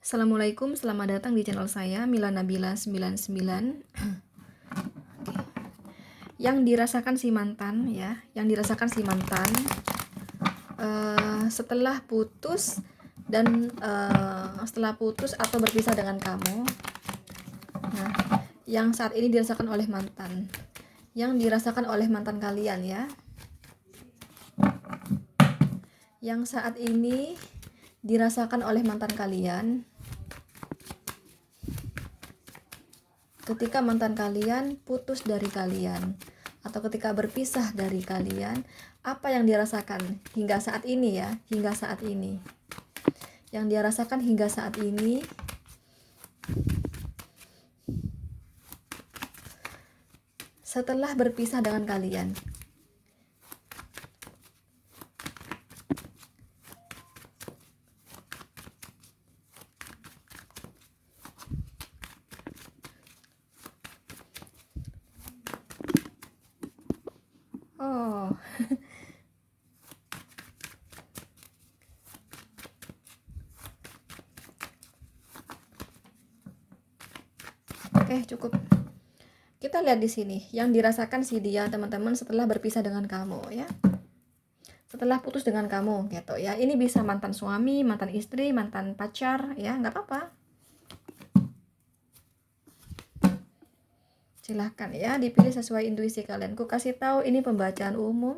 Assalamualaikum, selamat datang di channel saya Mila Nabila 99. Yang dirasakan si mantan ya, setelah putus dan setelah putus atau berpisah dengan kamu. Nah, yang saat ini dirasakan oleh mantan. Yang dirasakan oleh mantan kalian ya. Yang saat ini dirasakan oleh mantan kalian. Ketika mantan kalian putus dari kalian atau ketika berpisah dari kalian, apa yang dirasakan hingga saat ini ya, yang dia rasakan hingga saat ini setelah berpisah dengan kalian. Oh, oke, cukup. Kita lihat di sini yang dirasakan si dia, teman-teman, setelah berpisah dengan kamu ya. Setelah putus dengan kamu gitu ya. Ini bisa mantan suami, mantan istri, mantan pacar ya, nggak apa-apa. Silahkan ya, dipilih sesuai intuisi kalian. Ku kasih tahu ini pembacaan umum.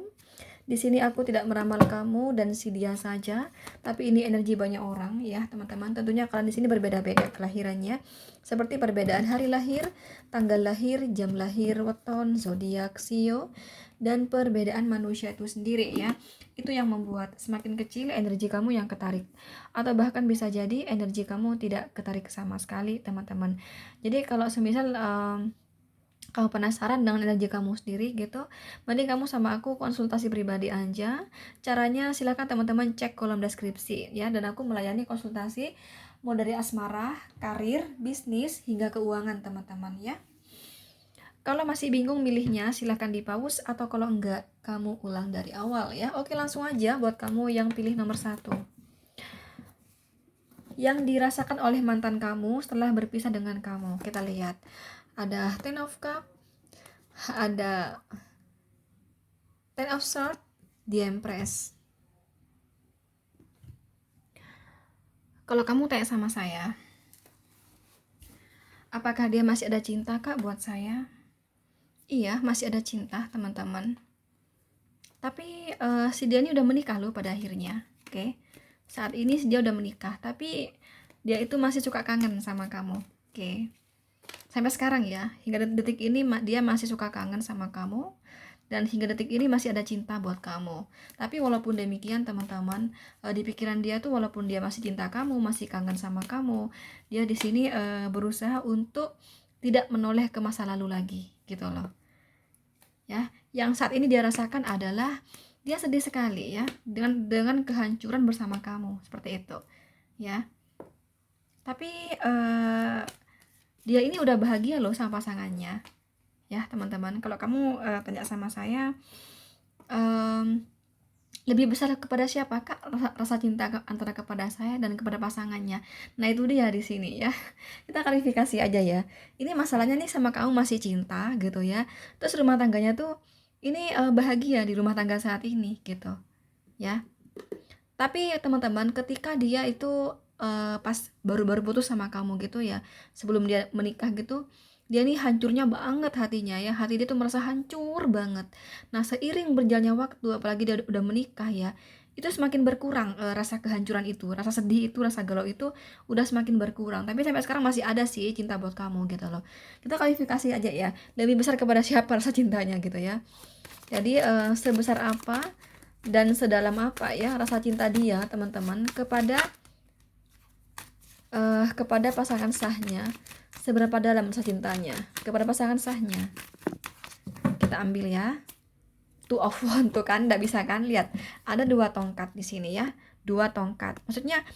Di sini aku tidak meramal kamu dan si dia saja, tapi ini energi banyak orang ya, teman-teman. Tentunya kalian di sini berbeda-beda kelahirannya, seperti perbedaan hari lahir, tanggal lahir, jam lahir, weton, zodiak, sio, dan perbedaan manusia itu sendiri ya. Itu yang membuat semakin kecil energi kamu yang ketarik, atau bahkan bisa jadi energi kamu tidak ketarik sama sekali, teman-teman. Jadi kalau semisal kamu penasaran dengan energi kamu sendiri gitu, mending kamu sama aku konsultasi pribadi aja. Caranya silakan teman-teman cek kolom deskripsi ya, dan aku melayani konsultasi mau dari asmara, karir, bisnis, hingga keuangan, teman-teman ya. Kalau masih bingung milihnya, silahkan di pause, atau kalau enggak, kamu ulang dari awal ya. Oke, langsung aja buat kamu yang pilih nomor 1. Yang dirasakan oleh mantan kamu setelah berpisah dengan kamu. Kita lihat. Ada Ten of Cup, ada Ten of Swords, The Empress. Kalau kamu tanya sama saya, apakah dia masih ada cinta kak buat saya? Iya, masih ada cinta, teman-teman. Tapi si dia ini udah menikah loh pada akhirnya. Oke. Saat ini dia udah menikah, tapi dia itu masih suka kangen sama kamu. Oke. Sampai sekarang ya, hingga detik ini dia masih suka kangen sama kamu, dan hingga detik ini masih ada cinta buat kamu. Tapi walaupun demikian, teman-teman, di pikiran dia tuh walaupun dia masih cinta kamu, masih kangen sama kamu, dia di sini berusaha untuk tidak menoleh ke masa lalu lagi gitu loh ya. Yang saat ini dia rasakan adalah dia sedih sekali ya, dengan kehancuran bersama kamu, seperti itu ya. Tapi dia ini udah bahagia loh sama pasangannya ya, teman-teman. Kalau kamu tanya sama saya, lebih besar kepada siapa kak rasa cinta antara kepada saya dan kepada pasangannya? Nah itu dia di sini ya. Kita klarifikasi aja ya. Ini masalahnya nih sama kamu masih cinta gitu ya. Terus rumah tangganya tuh ini bahagia di rumah tangga saat ini gitu ya. Tapi teman-teman, ketika dia itu pas baru-baru putus sama kamu gitu ya, sebelum dia menikah gitu, dia nih hancurnya banget hatinya ya. Hati dia tuh merasa hancur banget. Nah, seiring berjalannya waktu, apalagi dia udah menikah ya, itu semakin berkurang rasa kehancuran itu, rasa sedih itu, rasa galau itu udah semakin berkurang. Tapi sampai sekarang masih ada sih cinta buat kamu gitu loh. Kita klarifikasi aja ya, lebih besar kepada siapa rasa cintanya gitu ya. Jadi sebesar apa dan sedalam apa ya rasa cinta dia, teman-teman, kepada pasangan sahnya. Seberapa dalam rasa cintanya kepada pasangan sahnya. Kita ambil ya. Two of Wands tuh kan, nggak bisa kan, lihat ada 2 tongkat di sini ya, 2 tongkat. Maksudnya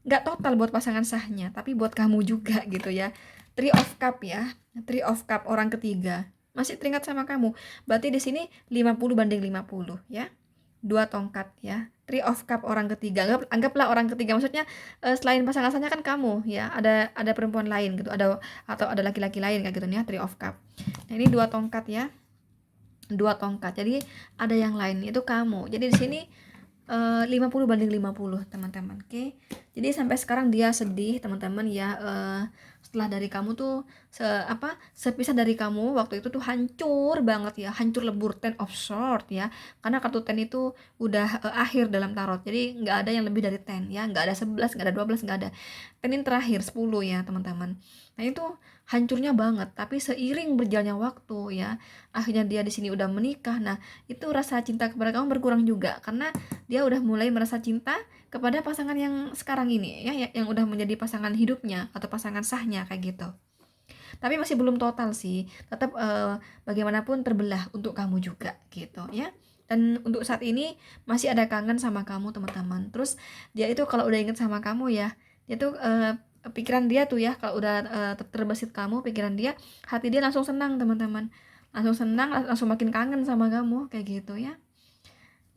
nggak total buat pasangan sahnya, tapi buat kamu juga gitu ya. Three of Cup ya, Three of Cup, orang ketiga masih teringat sama kamu. Berarti di sini 50 banding 50 ya. dua tongkat ya. Three of Cup orang ketiga. Anggaplah orang ketiga, maksudnya selain pasangan saya kan kamu ya, ada perempuan lain gitu, atau ada laki-laki lain kayak gitu ya, Three of Cup. Nah, ini dua tongkat ya. Dua tongkat. Jadi ada yang lain, itu kamu. Jadi di sini 50/50 teman-teman. Oke. Jadi sampai sekarang dia sedih teman-teman ya, setelah dari kamu tuh sepisah dari kamu waktu itu tuh hancur banget ya, hancur lebur, ten of sword ya, karena kartu ten itu udah akhir dalam tarot, jadi nggak ada yang lebih dari ten ya, nggak ada 11, nggak ada 12, nggak ada. Ten ini terakhir 10 ya teman-teman. Nah itu hancurnya banget, tapi seiring berjalannya waktu ya, akhirnya dia di sini udah menikah. Nah itu rasa cinta kepada kamu berkurang juga, karena dia udah mulai merasa cinta kepada pasangan yang sekarang ini ya, yang udah menjadi pasangan hidupnya atau pasangan sahnya kayak gitu. Tapi masih belum total sih, tetap bagaimanapun terbelah untuk kamu juga gitu ya. Dan untuk saat ini masih ada kangen sama kamu teman-teman. Terus dia itu kalau udah inget sama kamu ya, dia tuh pikiran dia tuh ya, kalau udah terbesit kamu, pikiran dia, hati dia langsung senang teman-teman, langsung senang, langsung makin kangen sama kamu kayak gitu ya.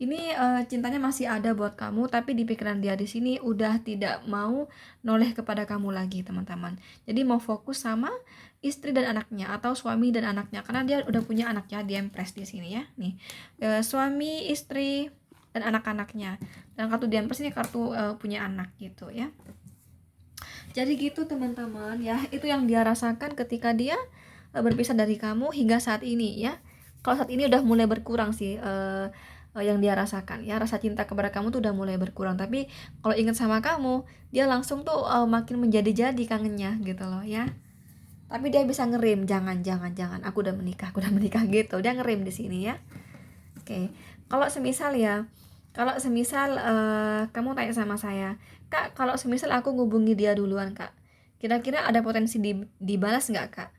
Ini cintanya masih ada buat kamu, tapi di pikiran dia di sini udah tidak mau noleh kepada kamu lagi teman-teman. Jadi mau fokus sama istri dan anaknya, atau suami dan anaknya, karena dia udah punya anaknya, dia Empress di sini ya. Nih suami, istri, dan anak-anaknya. Dan kartu di Empress ini kartu punya anak gitu ya. Jadi gitu teman-teman ya, itu yang dia rasakan ketika dia berpisah dari kamu hingga saat ini ya. Kalau saat ini udah mulai berkurang sih yang dia rasakan ya, rasa cinta kepada kamu tuh udah mulai berkurang. Tapi kalau ingat sama kamu, dia langsung tuh makin menjadi-jadi kangennya gitu loh ya. Tapi dia bisa ngerem, jangan, aku udah menikah gitu. Dia ngerem di sini ya. Oke. Kalau semisal kamu tanya sama saya, Kak, kalau semisal aku ngubungi dia duluan, Kak, kira-kira ada potensi dibalas nggak, Kak?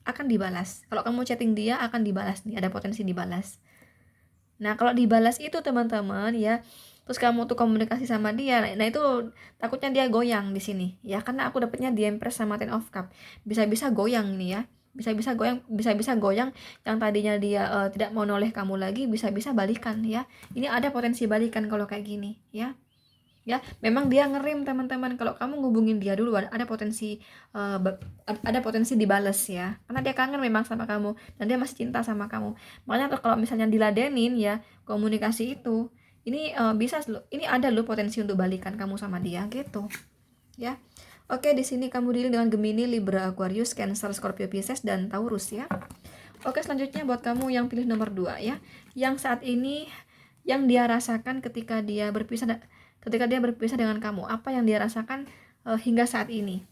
Akan dibalas. Kalau kamu chatting dia akan dibalas nih, ada potensi dibalas. Nah, kalau dibalas itu teman-teman ya, terus kamu tuh komunikasi sama dia, nah itu takutnya dia goyang di sini ya, karena aku dapetnya di Empress sama Ten of Cup. Bisa-bisa goyang nih ya. Bisa-bisa goyang yang tadinya dia tidak mau noleh kamu lagi, bisa-bisa balikan ya. Ini ada potensi balikan kalau kayak gini ya. Ya, memang dia ngerem teman-teman. Kalau kamu ngubungin dia dulu, ada potensi dibales ya, karena dia kangen memang sama kamu dan dia masih cinta sama kamu. Makanya kalau misalnya diladenin ya komunikasi itu, ini ini ada loh potensi untuk balikan kamu sama dia gitu ya. Oke, di sini kamu deal dengan Gemini, Libra, Aquarius, Cancer, Scorpio, Pisces, dan Taurus ya. Oke, selanjutnya buat kamu yang pilih nomor 2 ya, yang saat ini yang dia rasakan ketika dia berpisah dengan kamu, apa yang dia rasakan hingga saat ini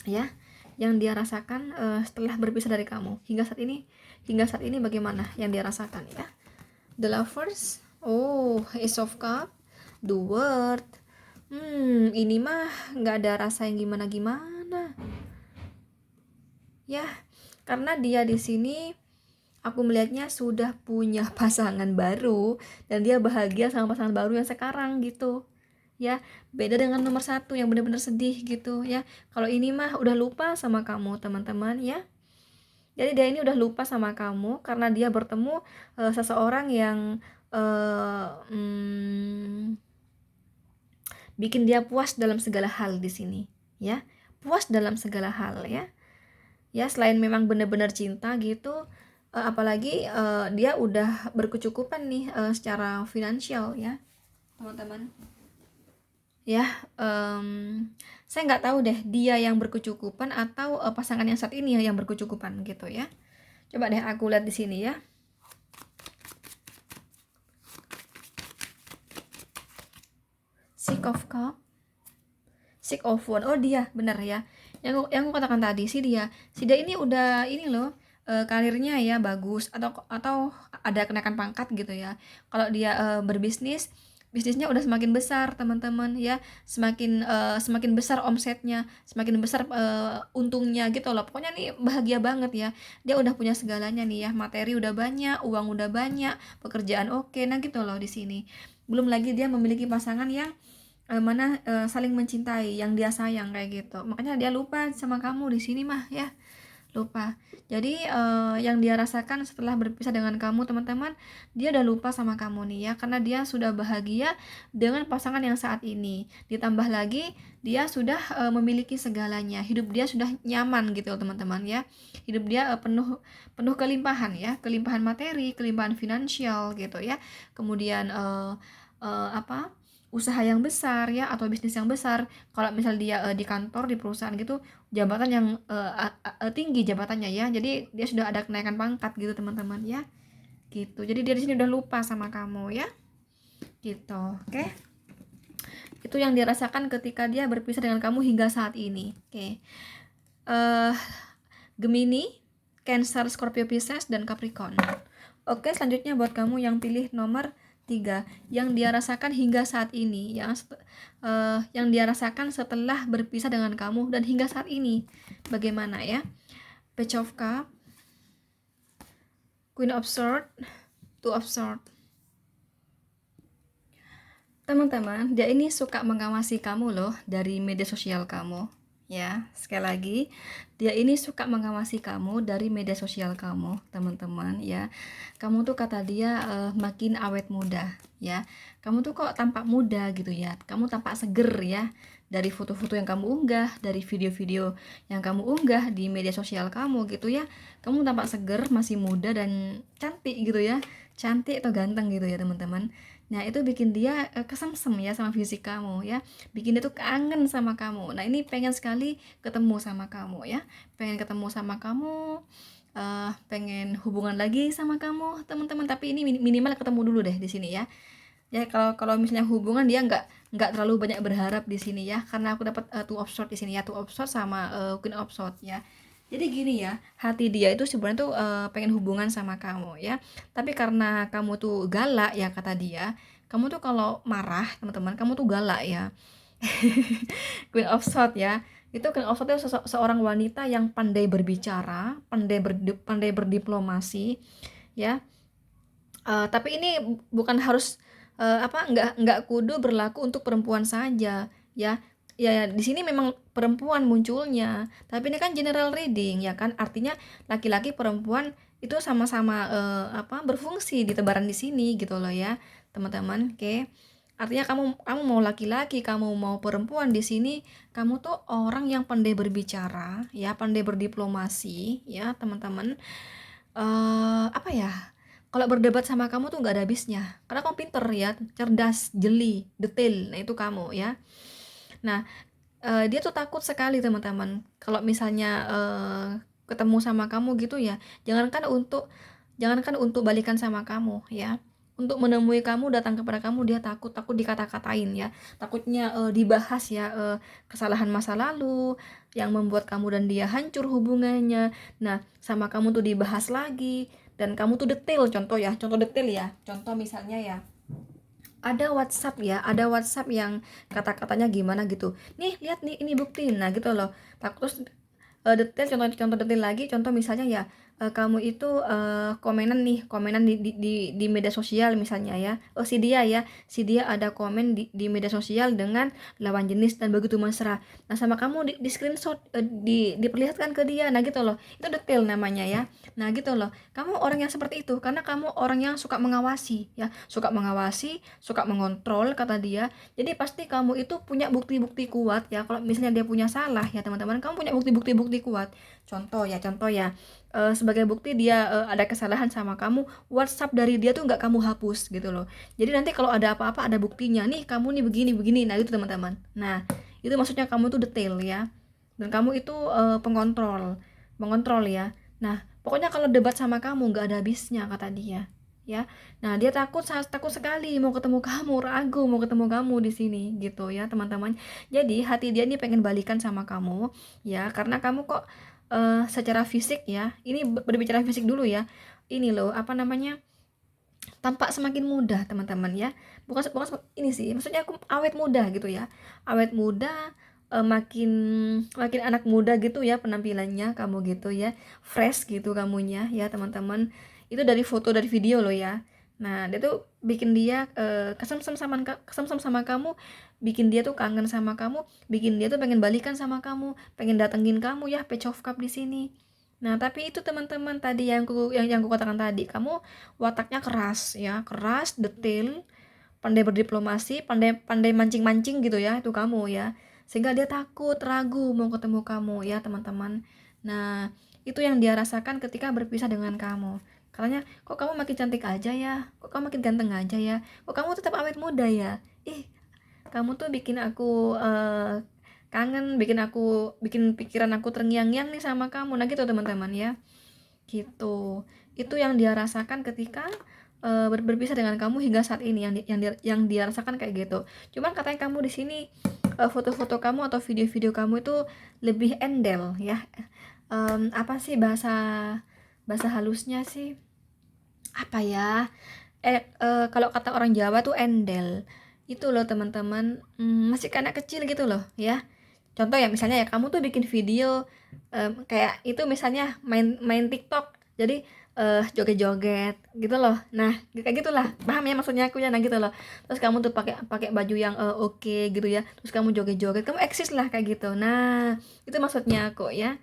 ya, yang dia rasakan setelah berpisah dari kamu hingga saat ini bagaimana yang dia rasakan ya. The Lovers, Ace of Cup, The World. Ini mah nggak ada rasa yang gimana ya, karena dia di sini aku melihatnya sudah punya pasangan baru dan dia bahagia sama pasangan baru yang sekarang gitu ya. Beda dengan nomor 1 yang benar-benar sedih gitu ya. Kalau ini mah udah lupa sama kamu teman-teman ya. Jadi dia ini udah lupa sama kamu karena dia bertemu seseorang yang bikin dia puas dalam segala hal di sini ya. Puas dalam segala hal ya. Ya, selain memang benar-benar cinta gitu, apalagi dia udah berkecukupan nih secara finansial ya teman-teman ya. Saya nggak tahu deh dia yang berkecukupan atau pasangan yang saat ini yang berkecukupan gitu ya. Coba deh aku lihat di sini ya. Six of Cup, Six of Wands. Oh dia benar ya, yang aku katakan tadi, si dia ini udah ini loh, karirnya ya bagus, atau ada kenaikan pangkat gitu ya. Kalau dia bisnisnya udah semakin besar teman-teman ya, semakin besar omsetnya, semakin besar untungnya gitu loh. Pokoknya nih bahagia banget ya, dia udah punya segalanya nih ya, materi udah banyak, uang udah banyak, pekerjaan oke. Nah gitu loh di sini. Belum lagi dia memiliki pasangan yang saling mencintai, yang dia sayang kayak gitu. Makanya dia lupa sama kamu di sini mah ya, lupa. Jadi yang dia rasakan setelah berpisah dengan kamu teman-teman, dia udah lupa sama kamu nih ya, karena dia sudah bahagia dengan pasangan yang saat ini. Ditambah lagi dia sudah memiliki segalanya, hidup dia sudah nyaman gitu teman-teman ya. Hidup dia penuh penuh kelimpahan ya, kelimpahan materi, kelimpahan finansial gitu ya. Kemudian apa, usaha yang besar ya, atau bisnis yang besar. Kalau misal dia di kantor, di perusahaan gitu, jabatan yang tinggi jabatannya ya, jadi dia sudah ada kenaikan pangkat gitu teman-teman ya, gitu. Jadi dia di sini udah lupa sama kamu ya, gitu. Oke, itu yang dia rasakan ketika dia berpisah dengan kamu hingga saat ini. Oke, eh Gemini, Cancer, Scorpio, Pisces, dan Capricorn. Oke, selanjutnya buat kamu yang pilih nomor 3, yang dia rasakan hingga saat ini, yang dia rasakan setelah berpisah dengan kamu dan hingga saat ini. Bagaimana ya? Page of Cup, Queen of Swords, Two of Swords. Teman-teman, dia ini suka mengawasi kamu loh dari media sosial kamu. Ya, sekali lagi, dia ini suka mengawasi kamu dari media sosial kamu, teman-teman ya. Kamu tuh kata dia makin awet muda ya. Kamu tuh kok tampak muda gitu ya. Kamu tampak seger ya. Dari foto-foto yang kamu unggah, dari video-video yang kamu unggah di media sosial kamu gitu ya. Kamu tampak seger, masih muda dan cantik gitu ya. Cantik atau ganteng gitu ya, teman-teman. Nah, itu bikin dia kesemsem ya sama fisik kamu ya. Bikin dia tuh kangen sama kamu. Nah, ini pengen sekali ketemu sama kamu ya. Pengen ketemu sama kamu, pengen hubungan lagi sama kamu, teman-teman. Tapi ini minimal ketemu dulu deh di sini ya. Ya, kalau misalnya hubungan dia nggak terlalu banyak berharap di sini ya. Karena aku dapat Two of Swords di sini ya, Two of Swords sama Queen of Swords ya. Jadi gini ya, hati dia itu sebenarnya tuh pengen hubungan sama kamu ya. Tapi karena kamu tuh galak ya kata dia, kamu tuh kalau marah teman-teman, kamu tuh galak ya. Queen of Swords ya. Itu Queen of Swords itu seorang wanita yang pandai berbicara, pandai berdiplomasi ya. Tapi ini bukan harus nggak kudu berlaku untuk perempuan saja ya. Ya, di sini memang perempuan munculnya, tapi ini kan general reading ya kan, artinya laki-laki perempuan itu sama-sama berfungsi di tebaran di sini gitu loh ya teman-teman. Oke, artinya kamu mau laki-laki, kamu mau perempuan, di sini kamu tuh orang yang pandai berbicara ya, pandai berdiplomasi ya teman-teman. Apa ya, kalau berdebat sama kamu tuh nggak ada habisnya, karena kamu pinter ya, cerdas, jeli, detail. Nah, itu kamu ya. Nah, dia tuh takut sekali teman-teman kalau misalnya ketemu sama kamu gitu ya. Jangankan untuk balikan sama kamu ya, untuk menemui kamu, datang kepada kamu, dia takut dikata-katain ya, takutnya dibahas ya, kesalahan masa lalu yang membuat kamu dan dia hancur hubungannya. Nah, sama kamu tuh dibahas lagi, dan kamu tuh detail, contoh detail ya, contoh misalnya ya, ada WhatsApp yang kata-katanya gimana gitu. Nih, lihat nih, ini bukti. Nah, gitu loh. Terus detail, contoh detail lagi, contoh misalnya ya, kamu itu komenan di media sosial misalnya ya. Oh, si dia ada komen di media sosial dengan lawan jenis dan begitu mesra. Nah, sama kamu di screenshot, diperlihatkan ke dia. Nah, gitu loh. Itu detail namanya ya. Nah, gitu loh. Kamu orang yang seperti itu karena kamu orang yang suka mengawasi ya, suka mengontrol kata dia. Jadi pasti kamu itu punya bukti-bukti kuat ya. Kalau misalnya dia punya salah ya teman-teman, kamu punya bukti-bukti kuat. Contoh ya, sebagai bukti dia ada kesalahan sama kamu, WhatsApp dari dia tuh nggak kamu hapus gitu loh. Jadi nanti kalau ada apa-apa ada buktinya, nih kamu nih begini begini. Nah, itu teman-teman. Nah, itu maksudnya kamu tuh detail ya, dan kamu itu mengontrol ya. Nah, pokoknya kalau debat sama kamu nggak ada habisnya kata dia ya. Nah, dia takut sekali mau ketemu kamu, ragu mau ketemu kamu di sini gitu ya teman-teman. Jadi hati dia ini pengen balikan sama kamu ya, karena kamu kok secara fisik ya, ini berbicara fisik dulu ya, ini loh apa namanya, tampak semakin muda teman-teman ya. Bukan ini sih, maksudnya aku awet muda gitu ya, awet muda, makin makin anak muda gitu ya penampilannya kamu gitu ya, fresh gitu kamunya ya teman-teman. Itu dari foto, dari video loh ya. Nah, dia tuh bikin dia kesemsem sama kamu, bikin dia tuh kangen sama kamu, bikin dia tuh pengen balikan sama kamu, pengen datengin kamu ya, Page of Cup di sini. Nah, tapi itu teman-teman tadi yang aku katakan tadi, kamu wataknya keras ya, keras, detail, pandai berdiplomasi, pandai pandai mancing-mancing gitu ya, itu kamu ya. Sehingga dia takut, ragu mau ketemu kamu ya, teman-teman. Nah, itu yang dia rasakan ketika berpisah dengan kamu. Katanya, kok kamu makin cantik aja ya? Kok kamu makin ganteng aja ya? Kok kamu tetap awet muda ya? Ih, kamu tuh bikin aku kangen, bikin pikiran aku terngiang-ngiang nih sama kamu. Nah, gitu teman-teman ya. Gitu. Itu yang dia rasakan ketika berpisah dengan kamu hingga saat ini, yang dia rasakan kayak gitu. Cuman katanya kamu di sini foto-foto kamu atau video-video kamu itu lebih endel ya. Apa sih bahasa bahasa halusnya sih? Apa ya? Kalau kata orang Jawa tuh endel. Itu loh teman-teman, masih kayak anak kecil gitu loh ya. Contoh ya, misalnya ya kamu tuh bikin video kayak itu, misalnya main main TikTok. Jadi joget-joget gitu loh. Nah, kayak gitulah. Paham ya maksudnya aku ya, nah gitu loh. Terus kamu tuh pakai pakai baju yang oke gitu ya. Terus kamu joget-joget, kamu eksis lah kayak gitu. Nah, itu maksudnya aku ya.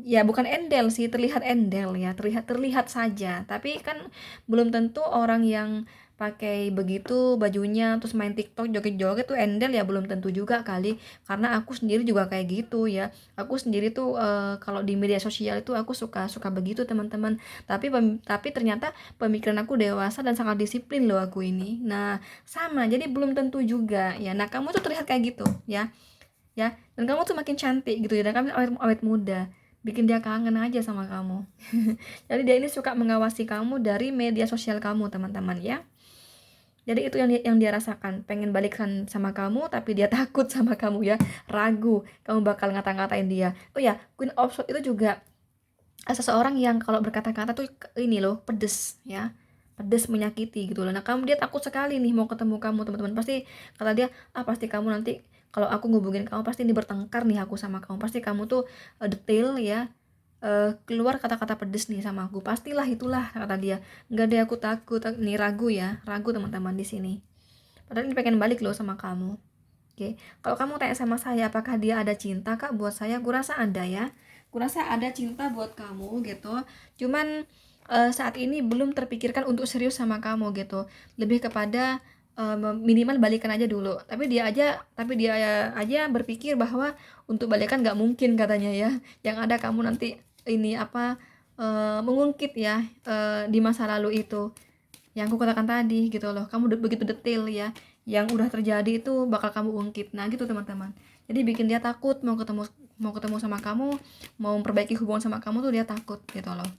Ya bukan endel sih, terlihat endel ya, terlihat terlihat saja. Tapi kan belum tentu orang yang pakai begitu bajunya terus main TikTok joget-joget tuh endel ya, belum tentu juga kali. Karena aku sendiri juga kayak gitu ya. Aku sendiri tuh kalau di media sosial itu aku suka suka begitu teman-teman. Tapi ternyata pemikiran aku dewasa dan sangat disiplin loh aku ini. Nah, sama. Jadi belum tentu juga ya. Nah, kamu tuh terlihat kayak gitu ya. Ya, dan kamu tuh makin cantik gitu ya, dan kamu awet, awet muda, bikin dia kangen aja sama kamu. Jadi dia ini suka mengawasi kamu dari media sosial kamu teman-teman ya. Jadi itu yang dia rasakan, pengen balikan sama kamu tapi dia takut sama kamu ya, ragu kamu bakal ngata-ngatain dia. Oh ya, Queen of Swords itu juga seseorang yang kalau berkata-kata tuh ini loh, pedes ya, pedes menyakiti gitu loh. Nah, dia takut sekali nih mau ketemu kamu teman-teman. Pasti kata dia, pasti kamu nanti kalau aku ngubungin kamu pasti ini bertengkar nih aku sama kamu, pasti kamu tuh detail ya, keluar kata-kata pedes nih sama aku, pastilah itulah kata dia. Enggak deh, aku takut nih, ragu ya, ragu teman-teman di sini. Padahal ini pengen balik loh sama kamu. Oke, kalau kamu tanya sama saya apakah dia ada cinta kak buat saya, kurasa ada ya, kurasa ada cinta buat kamu gitu. Cuman saat ini belum terpikirkan untuk serius sama kamu gitu. Lebih kepada minimal balikan aja dulu. Tapi dia aja berpikir bahwa untuk balikan nggak mungkin katanya ya. Yang ada kamu nanti ini apa mengungkit ya di masa lalu itu yang aku katakan tadi gitu loh. Kamu begitu detail ya, yang udah terjadi itu bakal kamu ungkit. Nah gitu teman-teman, jadi bikin dia takut mau ketemu sama kamu, mau memperbaiki hubungan sama kamu tuh dia takut gitu loh.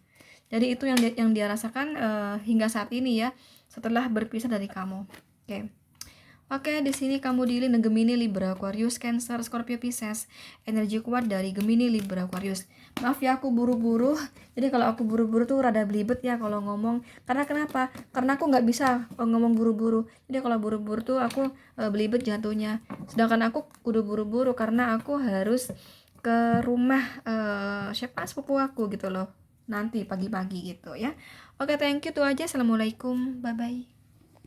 Jadi itu yang dia rasakan hingga saat ini ya, setelah berpisah dari kamu. Oke. Oke, di sini kamu dealing dengan Gemini, Libra, Aquarius, Cancer, Scorpio, Pisces. Energi kuat dari Gemini, Libra, Aquarius. Maaf ya aku buru-buru. Jadi kalau aku buru-buru tuh rada belibet ya kalau ngomong. Karena kenapa? Karena aku nggak bisa ngomong buru-buru. Jadi kalau buru-buru tuh aku belibet jatuhnya. Sedangkan aku kudu buru-buru karena aku harus ke rumah siapa sepupu aku gitu loh. Nanti pagi-pagi gitu ya. Oke, thank you tuh aja. Assalamualaikum. Bye-bye.